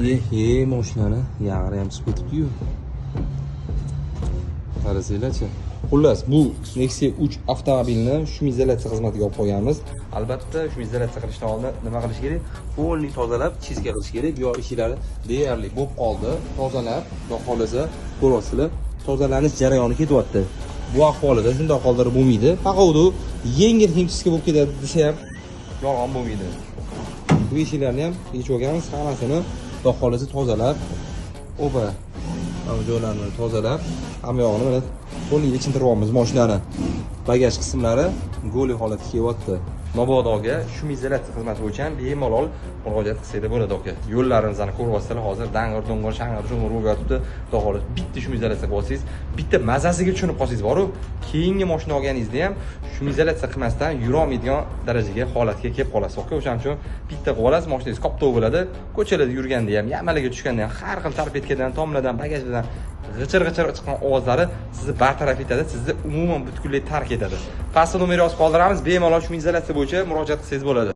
Mashinani yag'ri ham chiqib ketibdi-yu. Qarasanglar-chi. Xullas, bu Nexia 3 avtomobilni shumizolyatsiya xizmatiga olib qo'yganmiz. Albatta, shumizolyatsiya qilishdan oldin nima qilish kerak? Polni tozalab, chizga qilish kerak. Bu yoq ishiklari deyarli bo'lib qoldi. Tozalab, xudo xolasa, ko'rasizlar, tozalanish jarayoni ketyapti. Bu ahvolida shunday qoldirib bo'lmaydi. Faqat u yengil himchiska bo'lib ketadi desa ham yolg'on bo'lmaydi. Bu eshiklarni ham yechib olganmiz, hammasini xudo xolasa tozalab, oba joylarni tozalab, hamma yog'ini mana to'liq yechintiryapmiz mashinani. Bagaj qismlari go'li holatga kelyapti. Mabodoga shumizolyatsiya xizmati bo'yicha ham bemalol murojaat qilsanglar bo'ladi aka. Yo'llarimizni ko'ryapsizlar, hozir dang'ir do'ng'ir shang'ir shung'ir bo'lib yotibdi. Xudo xohlasa bitta shumizolyatsiya qilib olsangiz, bitta mazasiga tushunib qolsangiz boru, keyingi mashina olganingizda ham shumizolyatsiya qilmasdan yurolmaydigan darajaga holatga kelib qolasiz aka. O'shaning uchun bitta qilib olasiz, mashinangiz qoptoq bo'ladi. Ko'chalarda yurganda ham, yamalaga tushganda ham har xil tarpetkadan, tomlardan, bagajdan g'ijir-g'ijir chiqqan ovozlari sizni bartaraf etadi, sizni umuman butkul tark etadi. Pastda nomer yozib qoldiramiz, bemalol shumizolyatsiya bo'yicha murojaat qilsangiz bo'ladi.